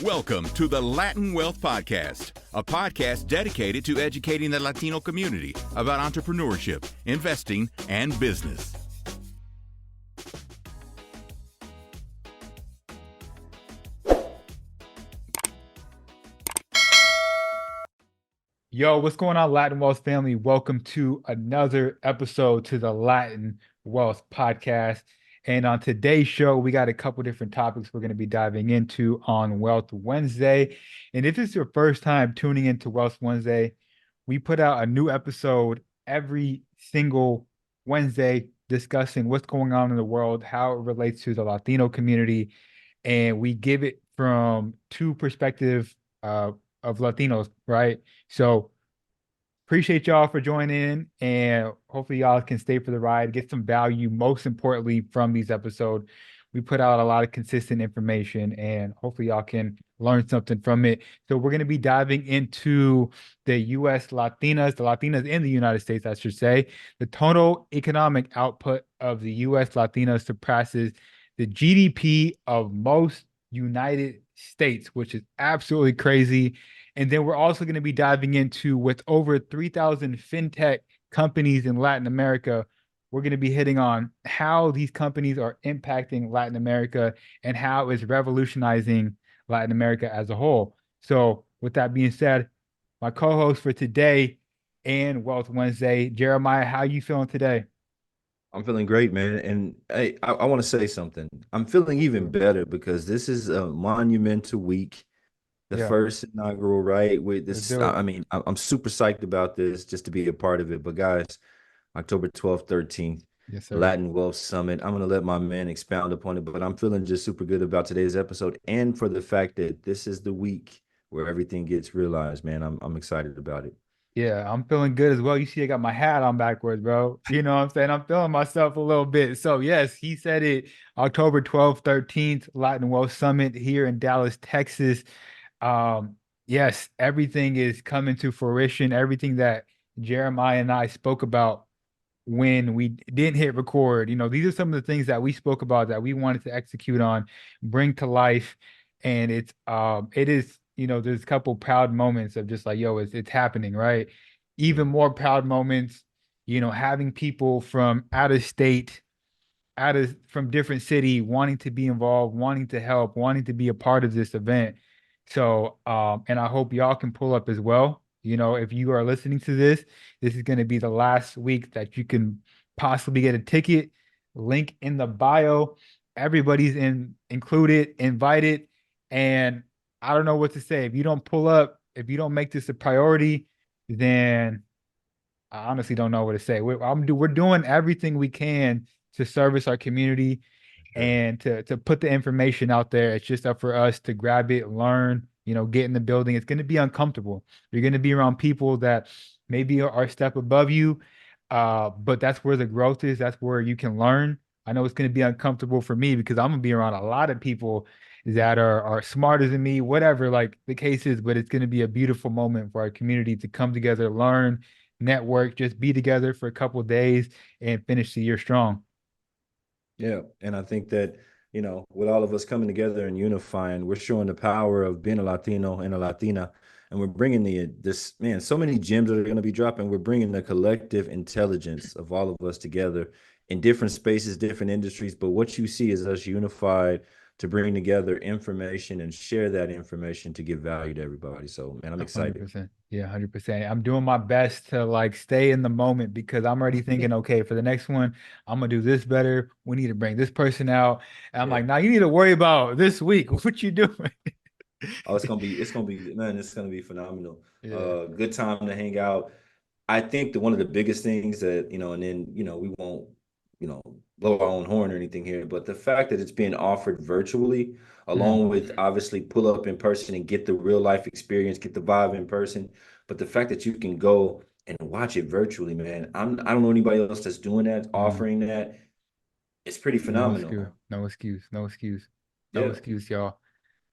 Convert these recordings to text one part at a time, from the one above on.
Welcome to the Latin Wealth Podcast, a podcast dedicated to educating the Latino community about entrepreneurship, investing, and business. Yo, what's going on, Latin Wealth family? Welcome to another episode to the Latin Wealth Podcast. And on today's show, we got a couple different topics we're going to be diving into on Wealth Wednesday. And if it's your first time tuning into Wealth Wednesday, we put out a new episode every single Wednesday discussing what's going on in the world, how it relates to the Latino community. And we give it from two perspectives of Latinos, right? So appreciate y'all for joining in, and hopefully y'all can stay for the ride, get some value, most importantly, from these episodes. We put out a lot of consistent information, and hopefully y'all can learn something from it. So we're going to be diving into the U.S. Latinas, the Latinas in the United States, I should say. The total economic output of the U.S. Latinas surpasses the GDP of most United States, which is absolutely crazy. And then we're also going to be diving into, with over 3,000 Fintech companies in Latin America, we're going to be hitting on how these companies are impacting Latin America and how it's revolutionizing Latin America as a whole. So with that being said, my co-host for today and Wealth Wednesday, Jeremiah, how you feeling today? I'm feeling great, man. And hey, I want to say something. I'm feeling even better because this is a monumental week, the Yeah, first inaugural, right? With let's this, do it. I'm super psyched about this just to be a part of it. But guys, October 12th, 13th, Yes, sir. Latin Wealth Summit. I'm gonna let my man expound upon it, but I'm feeling just super good about today's episode and for the fact that this is the week where everything gets realized, man. I'm excited about it. Yeah, I'm feeling good as well. You see, I got my hat on backwards, bro. You know what I'm saying? I'm feeling myself a little bit. So, yes, he said it, October 12th, 13th, Latin Wealth Summit here in Dallas, Texas. Um, yes, everything is coming to fruition. Everything that Jeremiah and I spoke about when we didn't hit record, these are some of the things that we spoke about that we wanted to execute on, bring to life. And it is, there's a couple proud moments of just like, yo, it's happening, right? Even more proud moments, having people from out of state, from different city wanting to be involved, wanting to help, wanting to be a part of this event. So, and I hope y'all can pull up as well. If you are listening to this is going to be the last week that you can possibly get a ticket. Link in the bio. Everybody's included, invited, and I don't know what to say. If you don't pull up, if you don't make this a priority, then I honestly don't know what to say. We're doing everything we can to service our community Sure. and to put the information out there. It's just up for us to grab it, learn, get in the building. It's going to be uncomfortable. You're going to be around people that maybe are a step above you, but that's where the growth is. That's where you can learn. I know it's going to be uncomfortable for me because I'm going to be around a lot of people that are smarter than me, whatever like the case is, but it's going to be a beautiful moment for our community to come together, learn, network, just be together for a couple of days and finish the year strong. Yeah, and I think that, with all of us coming together and unifying, we're showing the power of being a Latino and a Latina, and we're bringing so many gems that are going to be dropping. We're bringing the collective intelligence of all of us together in different spaces, different industries. But what you see is us unified to bring together information and share that information to give value to everybody. So, man, I'm excited. 100%. Yeah, 100%. I'm doing my best to like stay in the moment because I'm already thinking, okay, for the next one, I'm gonna do this better. We need to bring this person out. And I'm Yeah. like, now you need to worry about this week. What you doing? Oh, it's gonna be phenomenal. Yeah. Good time to hang out. I think that one of the biggest things that, and then, we won't, you know, blow our own horn or anything here, but the fact that it's being offered virtually, Mm. along with obviously pull up in person and get the real life experience, get the vibe in person. But the fact that you can go and watch it virtually, man, I don't know anybody else that's doing that, Mm. offering that. It's pretty No excuse. phenomenal. No excuse. No excuse. No Yeah. excuse, y'all.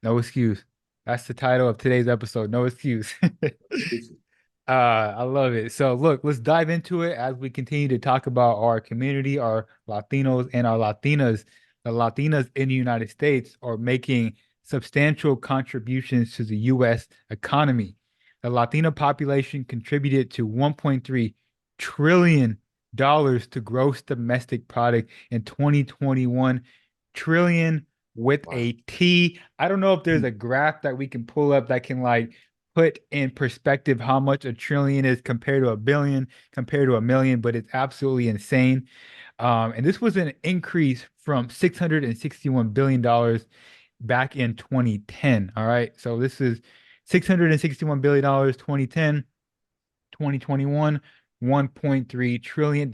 No excuse. That's the title of today's episode. No excuse. I love it. So look, let's dive into it as we continue to talk about our community, our Latinos and our Latinas. The Latinas in the United States are making substantial contributions to the U.S. economy. The Latina population contributed to $1.3 trillion to gross domestic product in 2021. Trillion with Wow. a T. I don't know if there's a graph that we can pull up that can like put in perspective how much a trillion is compared to a billion, compared to a million, but it's absolutely insane. And this was an increase from $661 billion back in 2010. All right. So this is $661 billion 2010, 2021, $1.3 trillion.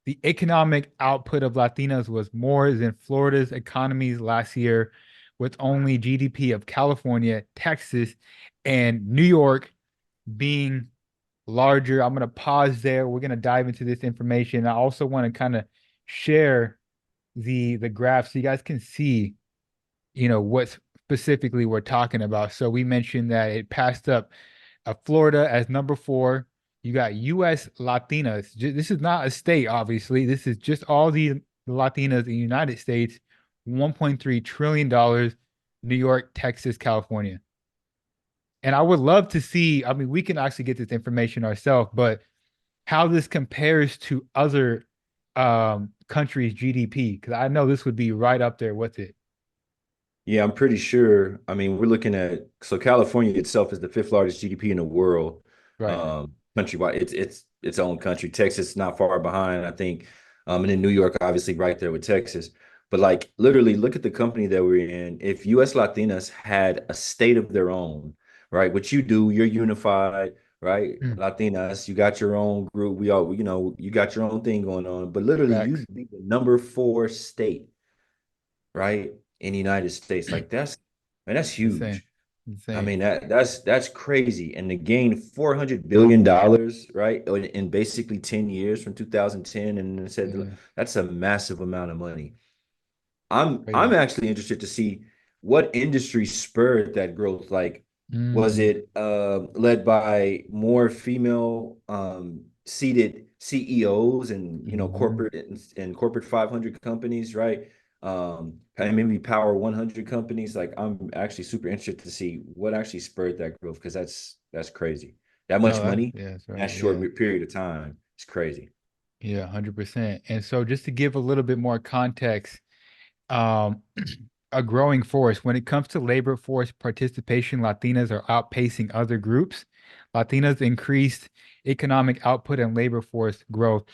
The economic output of Latinas was more than Florida's economies last year, with only GDP of California, Texas, and New York being larger. I'm going to pause there. We're going to dive into this information. I also want to kind of share the graph so you guys can see, what specifically we're talking about. So we mentioned that it passed up Florida as number 4. You got U.S. Latinas. This is not a state, obviously. This is just all the Latinas in the United States. $1.3 trillion, New York, Texas, California. And I would love to see, I mean, we can actually get this information ourselves, but how this compares to other countries' GDP, because I know this would be right up there with it. Yeah, I'm pretty sure. I mean, we're looking at so California itself is the 5th largest GDP in the world, Right. countrywide. It's its own country. Texas not far behind, I think, and then New York obviously right there with Texas. But like literally, look at the company that we're in. If U.S. Latinas had a state of their own, right? What you do, you're unified, right? Mm, Latinas, you got your own group. We all, you got your own thing going on. But literally, facts. you'd be the number 4 state, right, in the United States. Like that's man, that's Insane. huge. I Insane. mean that's crazy. And to gain $400 billion, right, in basically 10 years from 2010, and it said Yeah. that's a massive amount of money. I'm Crazy. actually interested to see what industry spurred that growth. Like, was Mm, it led by more female seated CEOs and mhm. corporate and corporate 500 companies, right? And maybe Power 100 companies. Like, I'm actually super interested to see what actually spurred that growth because that's crazy. That No, much money yeah, that's in that right. short Yeah. period of time. It's crazy. Yeah, 100%. And so just to give a little bit more context, um, a growing force. When it comes to labor force participation, Latinas are outpacing other groups. Latinas increased economic output and labor force growth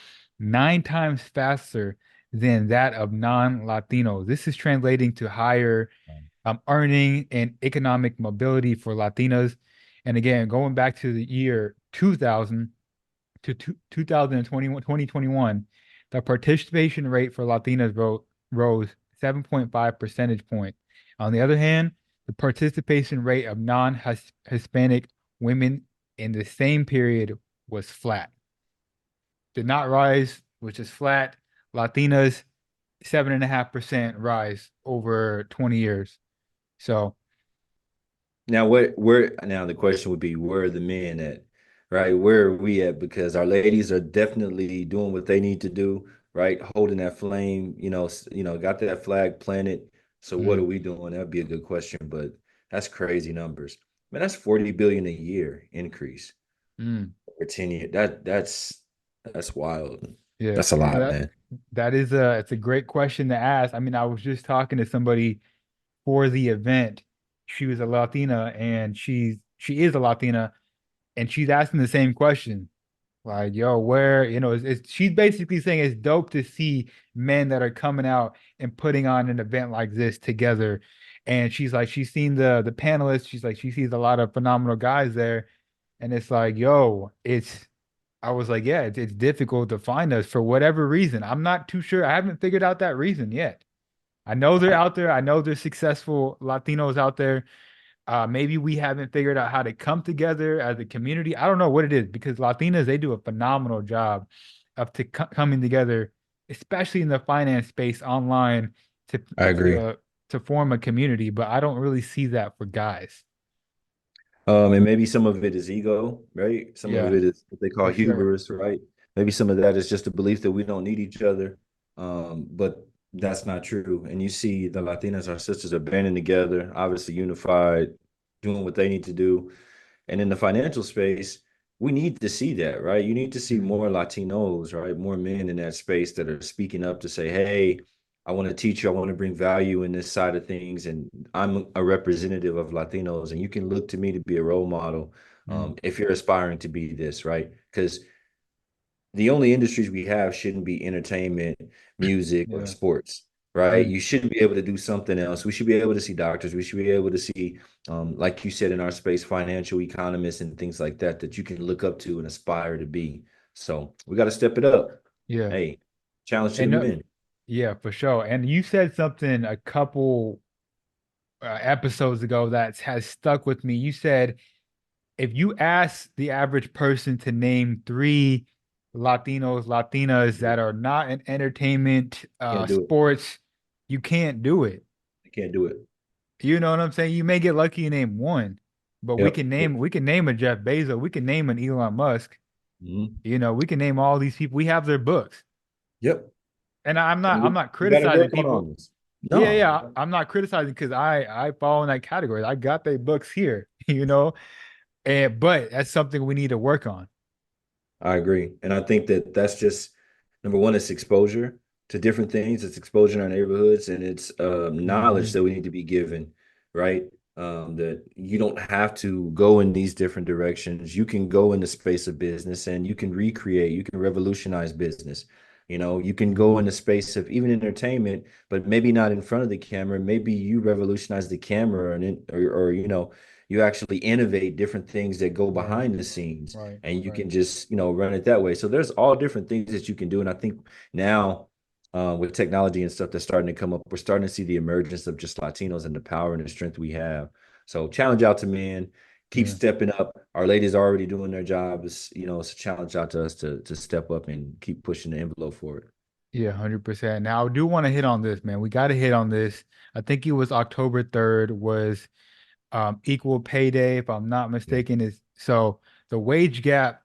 9 times faster than that of non-Latinos. This is translating to higher earning and economic mobility for Latinas. And again, going back to the year 2000 to 2021, 2021, the participation rate for Latinas rose 7.5 percentage point. On the other hand, the participation rate of non-Hispanic women in the same period was flat. Did not rise, which is flat. Latinas, 7.5% rise over 20 years. So, Now, where now the question would be, where are the men at, right? Where are we at? Because our ladies are definitely doing what they need to do, right? Holding that flame, got that flag planted. So what are mm, we doing? That'd be a good question, but that's crazy numbers. Man, that's 40 billion a year increase mm, for 10 years. That's wild. yeah, That's a no, lot, that man. that is it's a great question to ask. I mean, I was just talking to somebody for the event. She was a Latina and she is a Latina and she's asking the same question. Like, yo, where, she's basically saying it's dope to see men that are coming out and putting on an event like this together. And she's like, she's seen the panelists. She's like, she sees a lot of phenomenal guys there. And it's like, yo, I was like, yeah, it's difficult to find us for whatever reason. I'm not too sure. I haven't figured out that reason yet. I know they're out there. I know there's successful Latinos out there. Maybe we haven't figured out how to come together as a community. I don't know what it is because Latinas, they do a phenomenal job of coming together, especially in the finance space online to I agree. to form a community. But I don't really see that for guys. And maybe some of it is ego, right? Some of Yeah, it is what they call for sure. hubris, right? Maybe some of that is just a belief that we don't need each other. But that's not true. And you see the Latinas, our sisters, are banding together, obviously unified, doing what they need to do. And in the financial space, we need to see that, right? You need to see Mhm. more Latinos, right? More men in that space that are speaking up to say, hey, I want to teach you, I want to bring value in this side of things. And I'm a representative of Latinos, and you can look to me to be a role model Mm. if you're aspiring to be this, right? Because the only industries we have shouldn't be entertainment, music, or Yeah. sports, right? Mm. You should be able to do something else. We should be able to see doctors. We should be able to see, like you said in our space, financial economists and things like that that you can look up to and aspire to be. So we got to step it up. Yeah. Hey, challenge to the And men. yeah, for sure. And you said something a couple episodes ago that has stuck with me. You said if you ask the average person to name three Latinos, Latinas that are not in entertainment, Can't do it. sports, you can't do it. I can't do it. You know what I'm saying? You may get lucky and name one, but Yep. we can name a Jeff Bezos, we can name an Elon Musk. Mhm. You know, we can name all these people. We have their books. Yep. And And I'm not we got to criticizing work on all people. this. Yeah, No, yeah. I'm not criticizing because I fall in that category. I got their books here, you know, and but that's something we need to work on. I agree. And I think that that's just number one, it's exposure to different things. It's exposure in our neighborhoods and it's knowledge Hmm. that we need to be given, right? That you don't have to go in these different directions. You can go in the space of business and you can recreate, you can revolutionize business. You can go in the space of even entertainment, but maybe not in front of the camera. Maybe you revolutionize the camera or you actually innovate different things that go Right, behind the scenes right, and you right. can just run it that way. So there's all different things that you can do, and I think now with technology and stuff that's starting to come up, we're starting to see the emergence of just Latinos and the power and the strength we have. So challenge out to men, keep Yeah, stepping up. Our ladies are already doing their job. It's a challenge out to us to step up and keep pushing the envelope for it. yeah, 100%. Now I do want to hit on this, man. We got to hit on this. I think it was October 3rd was equal pay day, if I'm not Yeah, mistaken. Is so the wage gap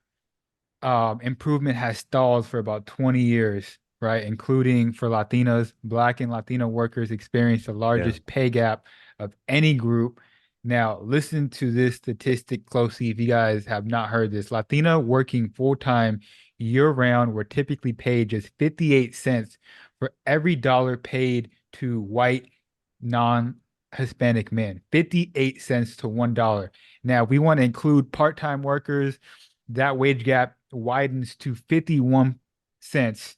improvement has stalled for about 20 years, right? Including for Latinas, Black and Latino workers experience the yeah, largest pay gap of any group. Now, listen to this statistic closely if you guys have not heard this. Latina working full time year round were typically paid just 58 cents for every dollar paid to white non Hispanic men, 58 cents to $1. Now, we want to include part time workers, that wage gap widens to 51 cents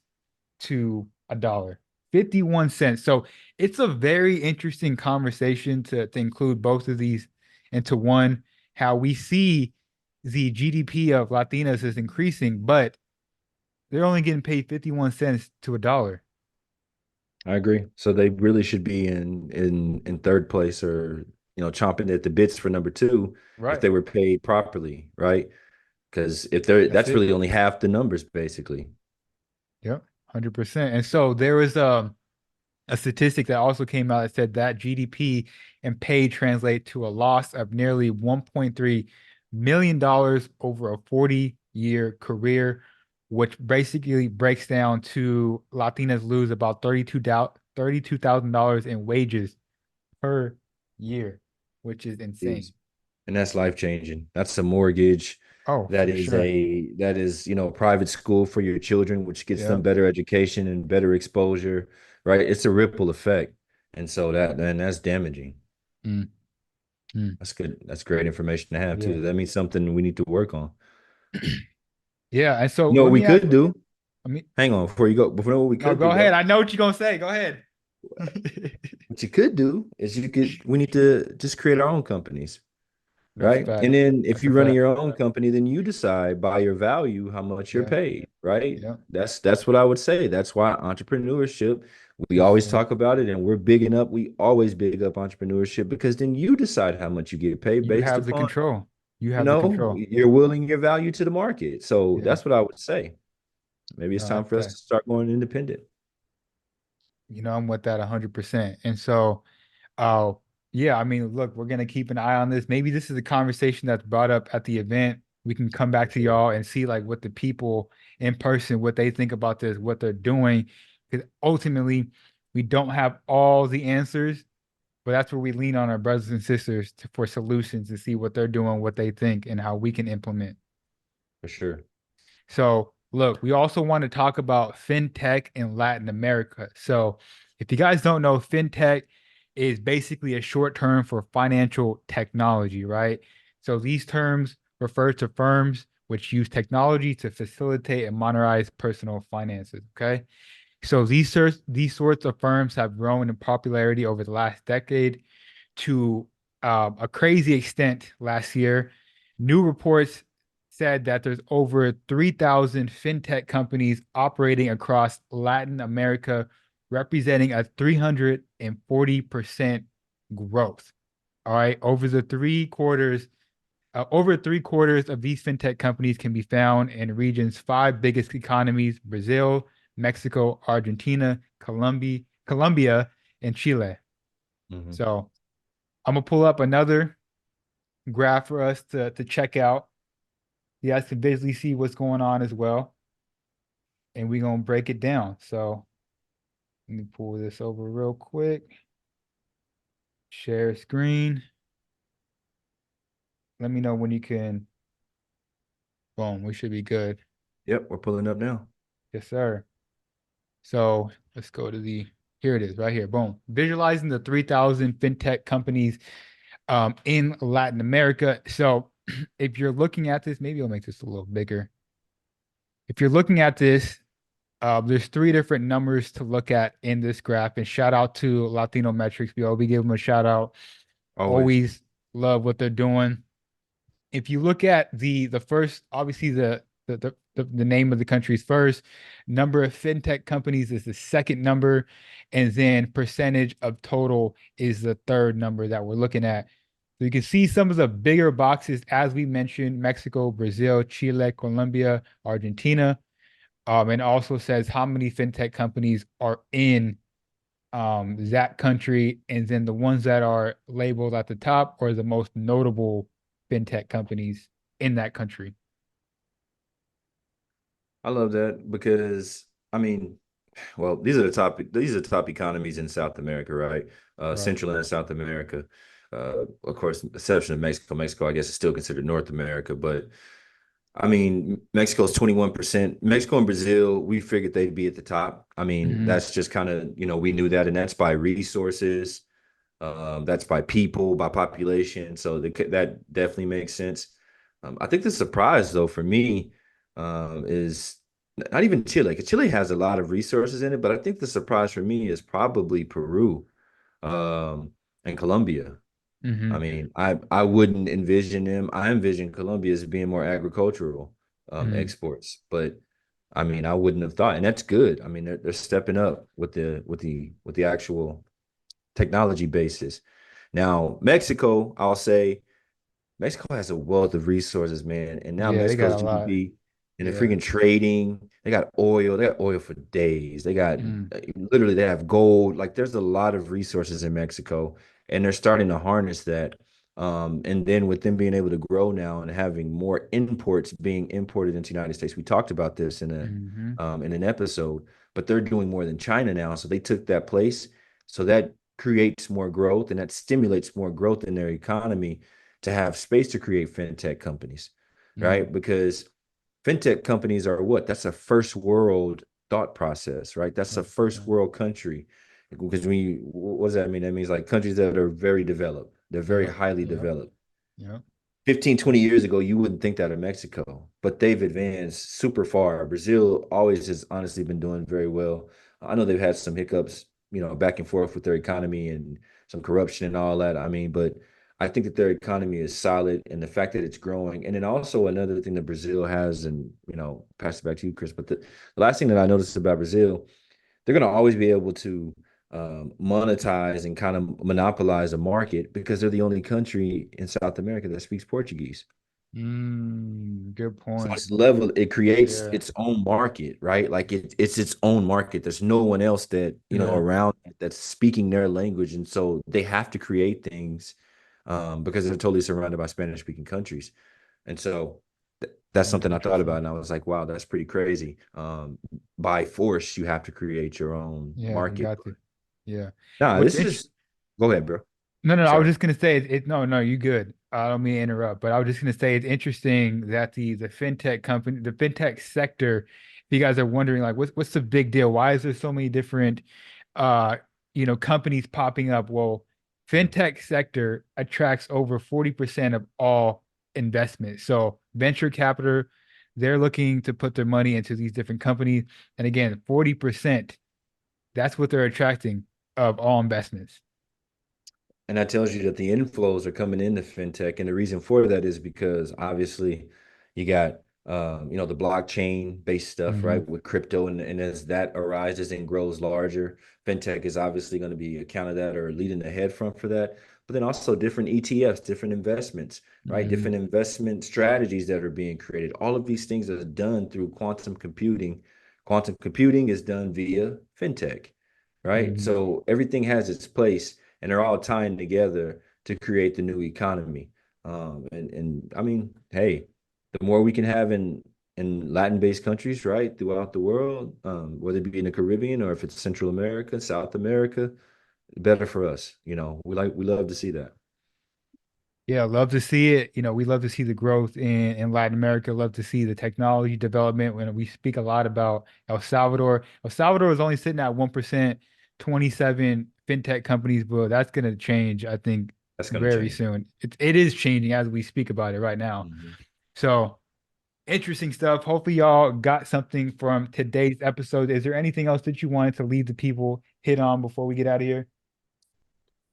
to a dollar. 51 cents. So it's a very interesting conversation to include both of these into one, how we see the GDP of Latinas is increasing, but they're only getting paid 51 cents to a dollar. I agree. So they really should be in third place or chomping at the bits for number two if Right. they were paid properly, right? Because if they're That's that's it. really only half the numbers basically. Yep. 100%. And so there was a statistic that also came out that said that GDP and pay translate to a loss of nearly $1.3 million over a 40-year career, which basically breaks down to Latinas lose about $32,000 in wages per year, which is insane. Jeez. And that's life changing. That's a mortgage. Oh, That for is sure. private school for your children, which gets them Yeah. better education and better exposure, right? It's a ripple effect. And so that's damaging. Mm, mm. That's good. That's great information to have Yeah. too. That means something we need to work on. Yeah. And so You know what let we me ask, could do? I mean, Hang on, before you go, before what we no, could go do ahead. though. I know what you're gonna say. Go ahead. What you could do is we need to just create our own companies. That's a Right. And fact. then if That's a you're running fact. your own company, then you decide by your value how much you're Yeah. paid. Right. Yeah. That's what I would say. That's why entrepreneurship, we Is always talk about it and we always big up entrepreneurship because then you decide how much you get paid you based have the upon, control. You have the control. you're willing your value to the market. So Yeah. that's what I would say. Maybe it's No, time for us to start going independent. I'm with that 100%. And so, uh, yeah, I mean, look, we're gonna keep an eye on this. Maybe this is a conversation that's brought up at the event. We can come For back to sure. y'all and see like what the people in person, what they think about this, what they're doing. Because ultimately, We don't have all the answers, but that's where we lean on our brothers and sisters for solutions to see what they're doing, what they think, and how we can implement. For sure. So, look, we also want to talk about fintech in Latin America. So, if you guys don't know, fintech is basically a short term for financial technology, right? So, these terms refer to firms which use technology to facilitate and monetize personal finances. Okay. So, these sorts of firms have grown in popularity over the last decade to a crazy extent last year. New reports said that there's over 3,000 fintech companies operating across Latin America, representing a 340% growth. All right, over 3/4 of these fintech companies can be found in the region's five biggest economies: Brazil, Mexico, Argentina, Colombia, and Chile. Mhm. So I'm gonna pull up another graph for us to check out. You guys can visually see what's going on as well, and we're gonna break it down. So let me pull this over real quick. Share screen. Let me know when you can. Boom, we should be good. Yep, we're pulling up now. Yes, sir. So let's go to here it is right here. Boom. Visualizing the 3,000 fintech companies in Latin America. So if you're looking at this, maybe I'll make this a little bigger. If you're looking at this, there's three different numbers to look at in this graph. And shout out to Latino Metrics. We give them a shout out. Always. Always love what they're doing. If you look at the first, obviously the name of the country is first, number of fintech companies is the second number, and then percentage of total is the third number that we're looking at. So you can see some of the bigger boxes, as we mentioned: Mexico, Brazil, Chile, Colombia, Argentina. And also says how many fintech companies are in that country, and then the ones that are labeled at the top are the most notable fintech companies in that country. I love that because I mean, well, these are the top economies in South America, right? Right. Central and South America. Of course, exception of Mexico. Mexico, I guess, is still considered North America, but I mean, Mexico's 21%. Mexico and Brazil, we figured they'd be at the top. I mean, Hmm. that's just kind of, we knew that, and that's by resources. That's by people, by population. So that definitely makes sense. I think the surprise, though, for me, is not even Chile, because Chile has a lot of resources in it. But I think the surprise for me is probably Peru, and Colombia. I Hmm. mean, I wouldn't envision them. I envision Colombia as being more agricultural Hmm. exports, but I mean, I wouldn't have thought, and that's good. I mean, they're stepping up with the actual technology basis. Now, Mexico, I'll say Mexico has a wealth of resources, man. And now Yeah, they got Mexico's a lot. GDP and the Yeah. freaking trading, they got oil. They got oil for days. They got Mm. literally they have gold. Like there's a lot of resources in Mexico, and they're starting to harness that. And then with them being able to grow now and having more imports being imported into the United States, we talked about this Hmm. in an episode, but they're doing more than China now. So they took that place. So that creates more growth and that stimulates more growth in their economy to have space to create fintech companies, Mm. right? Because fintech companies are what? That's a first world thought process, right? That's a first 100%. world country. Because what does that mean? That means like countries that are very developed, they're very Yep. highly Yep. developed. Yep. 15, 20 years ago, you wouldn't think that of Mexico, but they've advanced super far. Brazil always has honestly been doing very well. I know they've had some hiccups, back and forth with their economy and some corruption and all that. I mean, but I think that their economy is solid and the fact that it's growing. And then also another thing that Brazil has, and, pass it back to you, Chris, but the last thing that I noticed about Brazil, they're going to always be able to monetize and kind of monopolize a market because they're the only country in South America that speaks Portuguese. Good So point. it's level, it creates Yeah. its own market, right? Like it's its own market. There's no one else that, Yeah. around that's speaking their language. And so they have to create things because they're totally surrounded by Spanish speaking countries. And so that's That's something I thought about. interesting. And I was like, wow, that's pretty crazy. By force, you have to create your own Yeah, you market. got to. Yeah. Nah, What's this interesting? is. Go ahead, bro. No, no, I was Sorry. just gonna say no, no, you good. I don't mean to interrupt, but I was just gonna say it's interesting that the fintech company, the fintech sector, if you guys are wondering like what's the big deal? Why is there so many different uh companies popping up? Well, fintech sector attracts over 40% of all investment. So venture capital, they're looking to put their money into these different companies. And again, 40%, that's what they're attracting of all investments. And that tells you that the inflows are coming into fintech. And the reason for that is because obviously you got the blockchain based stuff, Mhm. right? With crypto. And as that arises and grows larger, fintech is obviously going to be accounted that or leading the head front for that. But then also different ETFs, different investments, right? Mhm. Different investment strategies that are being created. All of these things are done through quantum computing. Quantum computing is done via fintech, right? Mhm. So everything has its place and they're all tying together to create the new economy. And I mean, hey, the more we can have in Latin-based countries, right, throughout the world, whether it be in the Caribbean or if it's Central America, South America, better for us. We love to see that. Yeah, love to see it. We love to see the growth in Latin America. Love to see the technology development. When we speak a lot about El Salvador, El Salvador is only sitting at 1%, 27 fintech companies, but that's going to change, I think, That's gonna very change. soon. It is changing as we speak about it right now. Mhm. So interesting stuff. Hopefully, y'all got something from today's episode. Is there anything else that you wanted to leave the people hit on before we get out of here?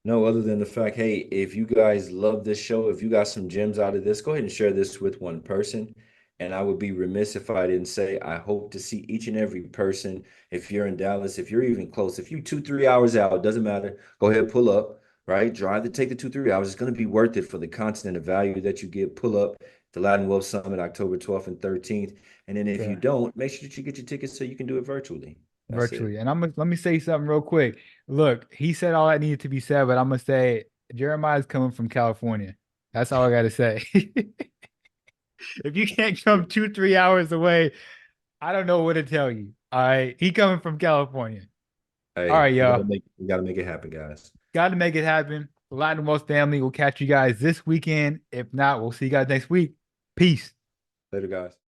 No, other than the fact, hey, if you guys love this show, if you got some gems out of this, go ahead and share this with one person. And I would be remiss if I didn't say I hope to see each and every person. If you're in Dallas, if you're even close, if you 2, 3 hours out, doesn't matter. Go ahead, pull up, right? Drive to take the 2, 3 hours. It's going to be worth it for the content and the value that you get. Pull up the Latin Wealth Summit, October 12th and 13th. And then if you Okay. don't, make sure that you get your tickets so you can do it virtually. That's it. Virtually. And let me say something real quick. Look, he said all that needed to be said, but I'm gonna say Jeremiah's coming from California. That's all I gotta say. If you can't come 2, 3 hours away, I don't know what to tell you. All right. He coming from California. All Hey, right, y'all. we gotta make it happen, guys. Gotta make it happen. Latin Most family will catch you guys this weekend. If not, we'll see you guys next week. Peace. Later, guys.